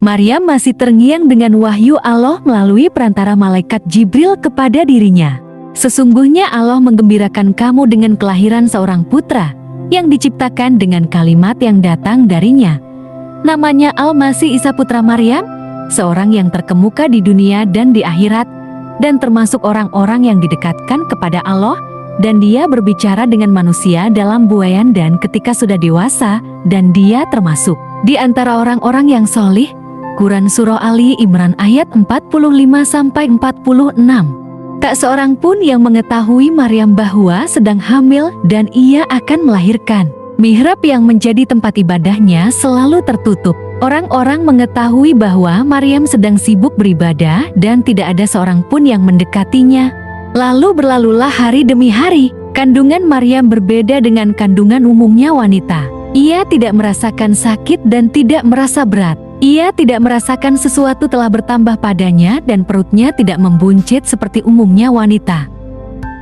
Maryam masih terngiang dengan wahyu Allah melalui perantara malaikat Jibril kepada dirinya. Sesungguhnya Allah menggembirakan kamu dengan kelahiran seorang putra yang diciptakan dengan kalimat yang datang darinya. Namanya Al-Masih Isa putra Maryam, seorang yang terkemuka di dunia dan di akhirat, dan termasuk orang-orang yang didekatkan kepada Allah, dan dia berbicara dengan manusia dalam buayan dan ketika sudah dewasa, dan dia termasuk di antara orang-orang yang solih. Quran Surah Ali Imran ayat 45-46. Tak seorang pun yang mengetahui Maryam bahwa sedang hamil dan ia akan melahirkan. Mihrab yang menjadi tempat ibadahnya selalu tertutup. Orang-orang mengetahui bahwa Maryam sedang sibuk beribadah dan tidak ada seorang pun yang mendekatinya. Lalu berlalulah hari demi hari. Kandungan Maryam berbeda dengan kandungan umumnya wanita. Ia tidak merasakan sakit dan tidak merasa berat. Ia tidak merasakan sesuatu telah bertambah padanya dan perutnya tidak membuncit seperti umumnya wanita.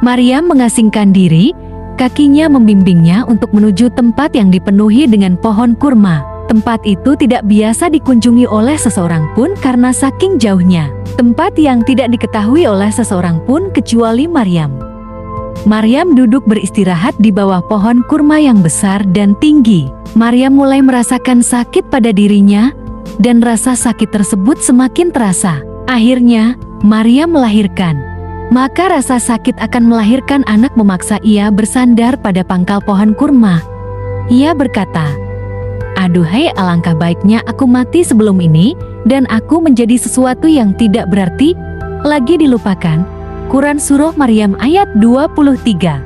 Maryam mengasingkan diri, kakinya membimbingnya untuk menuju tempat yang dipenuhi dengan pohon kurma. Tempat itu tidak biasa dikunjungi oleh seseorang pun karena saking jauhnya. Tempat yang tidak diketahui oleh seseorang pun kecuali Maryam. Maryam duduk beristirahat di bawah pohon kurma yang besar dan tinggi. Maryam mulai merasakan sakit pada dirinya, dan rasa sakit tersebut semakin terasa. Akhirnya, Maryam melahirkan. Maka rasa sakit akan melahirkan anak memaksa ia bersandar pada pangkal pohon kurma. Ia berkata, "Aduhai, alangkah baiknya aku mati sebelum ini, dan aku menjadi sesuatu yang tidak berarti, lagi dilupakan." Quran Surah Maryam ayat 23.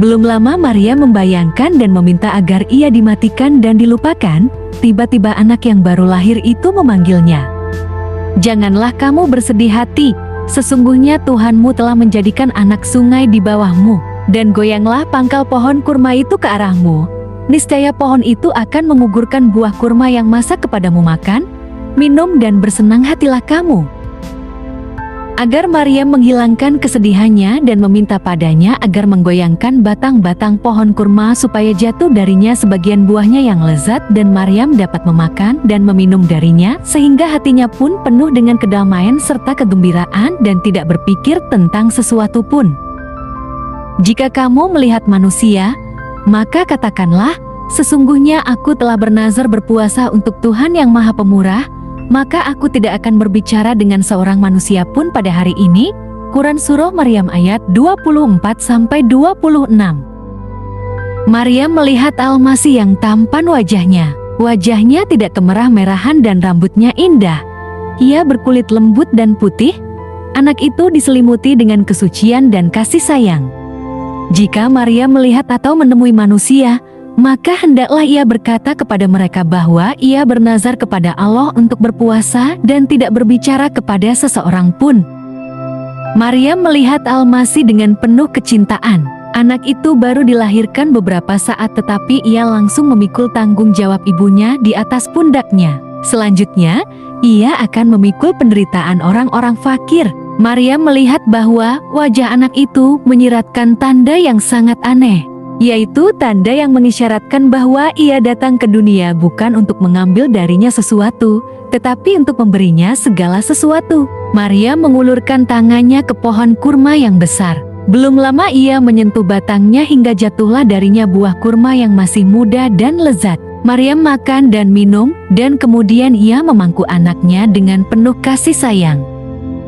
Belum lama Maryam membayangkan dan meminta agar ia dimatikan dan dilupakan. Tiba-tiba anak yang baru lahir itu memanggilnya. "Janganlah kamu bersedih hati, sesungguhnya Tuhanmu telah menjadikan anak sungai di bawahmu, dan goyanglah pangkal pohon kurma itu ke arahmu. Niscaya pohon itu akan mengugurkan buah kurma yang masak kepadamu makan, minum dan bersenang hatilah kamu." Agar Maryam menghilangkan kesedihannya dan meminta padanya agar menggoyangkan batang-batang pohon kurma supaya jatuh darinya sebagian buahnya yang lezat dan Maryam dapat memakan dan meminum darinya sehingga hatinya pun penuh dengan kedamaian serta kegembiraan dan tidak berpikir tentang sesuatu pun. "Jika kamu melihat manusia, maka katakanlah, sesungguhnya aku telah bernazar berpuasa untuk Tuhan yang Maha Pemurah, maka aku tidak akan berbicara dengan seorang manusia pun pada hari ini." Quran Surah Maryam ayat 24-26. Maryam melihat Al-Masih yang tampan wajahnya. Wajahnya tidak kemerah-merahan dan rambutnya indah. Ia berkulit lembut dan putih. Anak itu diselimuti dengan kesucian dan kasih sayang. Jika Maryam melihat atau menemui manusia, maka hendaklah ia berkata kepada mereka bahwa ia bernazar kepada Allah untuk berpuasa dan tidak berbicara kepada seseorang pun. Maryam melihat Al-Masih dengan penuh kecintaan. Anak itu baru dilahirkan beberapa saat tetapi ia langsung memikul tanggung jawab ibunya di atas pundaknya. Selanjutnya, ia akan memikul penderitaan orang-orang fakir. Maryam melihat bahwa wajah anak itu menyiratkan tanda yang sangat aneh, yaitu tanda yang mengisyaratkan bahwa ia datang ke dunia bukan untuk mengambil darinya sesuatu, tetapi untuk memberinya segala sesuatu. Maryam mengulurkan tangannya ke pohon kurma yang besar. Belum lama ia menyentuh batangnya hingga jatuhlah darinya buah kurma yang masih muda dan lezat. Maryam makan dan minum, dan kemudian ia memangku anaknya dengan penuh kasih sayang.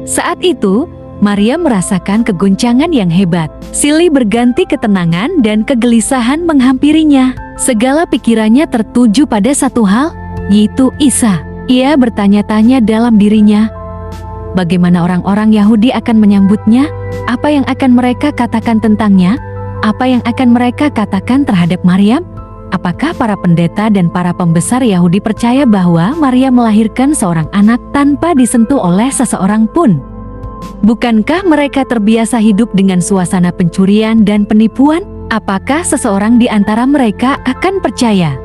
Saat itu, Maryam merasakan kegoncangan yang hebat. Silih berganti ketenangan dan kegelisahan menghampirinya. Segala pikirannya tertuju pada satu hal, yaitu Isa. Ia bertanya-tanya dalam dirinya, bagaimana orang-orang Yahudi akan menyambutnya? Apa yang akan mereka katakan tentangnya? Apa yang akan mereka katakan terhadap Maryam? Apakah para pendeta dan para pembesar Yahudi percaya bahwa Maryam melahirkan seorang anak tanpa disentuh oleh seseorang pun? Bukankah mereka terbiasa hidup dengan suasana pencurian dan penipuan? Apakah seseorang di antara mereka akan percaya?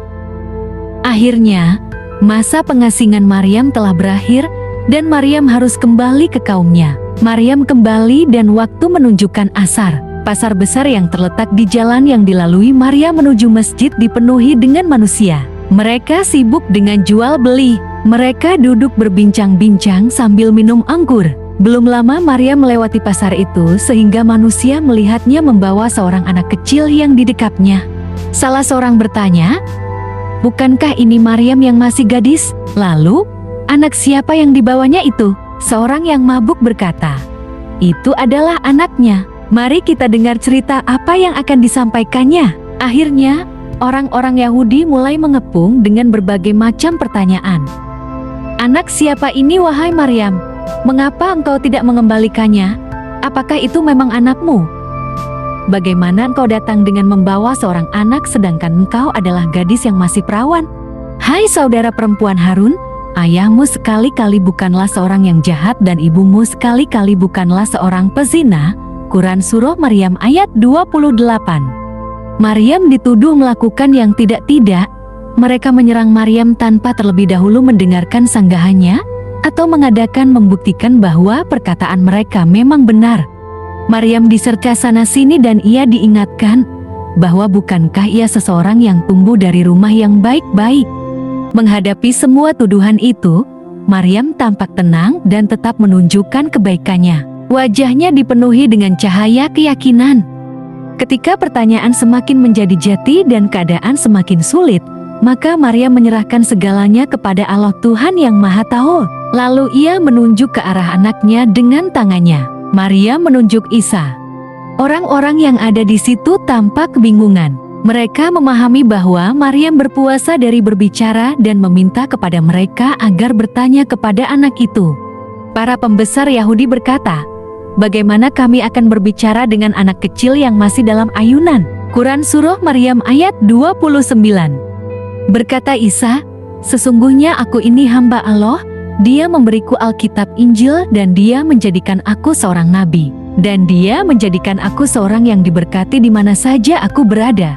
Akhirnya, masa pengasingan Maryam telah berakhir dan Maryam harus kembali ke kaumnya. Maryam kembali dan waktu menunjukkan asar. Pasar besar yang terletak di jalan yang dilalui Maryam menuju masjid dipenuhi dengan manusia. Mereka sibuk dengan jual beli. Mereka duduk berbincang-bincang sambil minum anggur. Belum lama Maryam melewati pasar itu sehingga manusia melihatnya membawa seorang anak kecil yang di dekatnya. Salah seorang bertanya, "Bukankah ini Maryam yang masih gadis? Lalu, anak siapa yang dibawanya itu?" Seorang yang mabuk berkata, "Itu adalah anaknya. Mari kita dengar cerita apa yang akan disampaikannya." Akhirnya, orang-orang Yahudi mulai mengepung dengan berbagai macam pertanyaan. "Anak siapa ini, wahai Maryam? Mengapa engkau tidak mengembalikannya? Apakah itu memang anakmu? Bagaimana engkau datang dengan membawa seorang anak sedangkan engkau adalah gadis yang masih perawan? Hai saudara perempuan Harun, ayahmu sekali-kali bukanlah seorang yang jahat dan ibumu sekali-kali bukanlah seorang pezina." Quran Surah Maryam ayat 28. Maryam dituduh melakukan yang tidak-tidak. Mereka menyerang Maryam tanpa terlebih dahulu mendengarkan sanggahannya atau mengadakan membuktikan bahwa perkataan mereka memang benar. Maryam diserca sana-sini dan ia diingatkan bahwa bukankah ia seseorang yang tumbuh dari rumah yang baik-baik. Menghadapi semua tuduhan itu, Maryam tampak tenang dan tetap menunjukkan kebaikannya. Wajahnya dipenuhi dengan cahaya keyakinan. Ketika pertanyaan semakin menjadi jati dan keadaan semakin sulit, maka Maryam menyerahkan segalanya kepada Allah Tuhan yang Maha Tahu. Lalu ia menunjuk ke arah anaknya dengan tangannya. Maryam menunjuk Isa. Orang-orang yang ada di situ tampak kebingungan. Mereka memahami bahwa Maryam berpuasa dari berbicara dan meminta kepada mereka agar bertanya kepada anak itu. Para pembesar Yahudi berkata, "Bagaimana kami akan berbicara dengan anak kecil yang masih dalam ayunan?" Quran Surah Maryam ayat 29. Berkata Isa, "Sesungguhnya aku ini hamba Allah. Dia memberiku Alkitab Injil dan dia menjadikan aku seorang nabi. Dan dia menjadikan aku seorang yang diberkati di mana saja aku berada.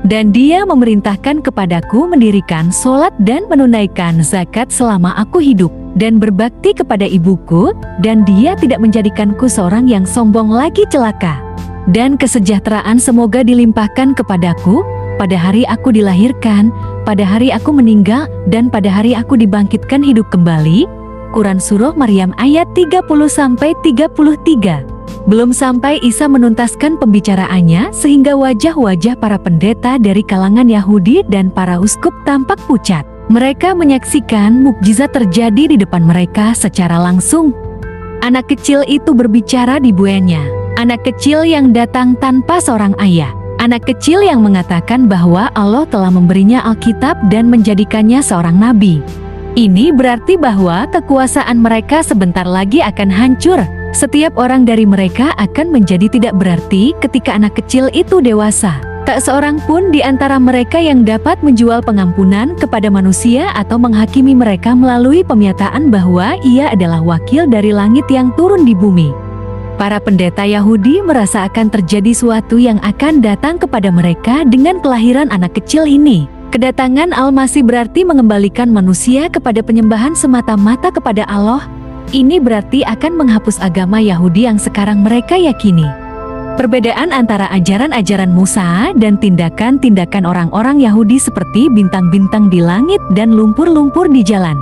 Dan dia memerintahkan kepadaku mendirikan sholat dan menunaikan zakat selama aku hidup. Dan berbakti kepada ibuku, dan dia tidak menjadikanku seorang yang sombong lagi celaka. Dan kesejahteraan semoga dilimpahkan kepadaku pada hari aku dilahirkan, pada hari aku meninggal, dan pada hari aku dibangkitkan hidup kembali." Quran Surah Maryam ayat 30-33. Belum sampai Isa menuntaskan pembicaraannya sehingga wajah-wajah para pendeta dari kalangan Yahudi dan para uskup tampak pucat. Mereka menyaksikan mukjizat terjadi di depan mereka secara langsung. Anak kecil itu berbicara di buennya. Anak kecil yang datang tanpa seorang ayah. Anak kecil yang mengatakan bahwa Allah telah memberinya Alkitab dan menjadikannya seorang nabi. Ini berarti bahwa kekuasaan mereka sebentar lagi akan hancur. Setiap orang dari mereka akan menjadi tidak berarti ketika anak kecil itu dewasa. Tak seorang pun di antara mereka yang dapat menjual pengampunan kepada manusia atau menghakimi mereka melalui pernyataan bahwa ia adalah wakil dari langit yang turun di bumi. Para pendeta Yahudi merasa akan terjadi sesuatu yang akan datang kepada mereka dengan kelahiran anak kecil ini. Kedatangan Al-Masih berarti mengembalikan manusia kepada penyembahan semata-mata kepada Allah. Ini berarti akan menghapus agama Yahudi yang sekarang mereka yakini. Perbedaan antara ajaran-ajaran Musa dan tindakan-tindakan orang-orang Yahudi seperti bintang-bintang di langit dan lumpur-lumpur di jalan.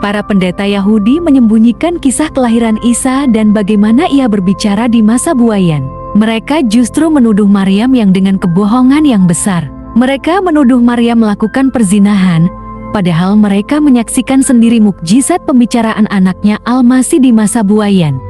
Para pendeta Yahudi menyembunyikan kisah kelahiran Isa dan bagaimana ia berbicara di masa buayan. Mereka justru menuduh Maryam yang dengan kebohongan yang besar. Mereka menuduh Maryam melakukan perzinahan, padahal mereka menyaksikan sendiri mukjizat pembicaraan anaknya Al-Masih di masa buayan.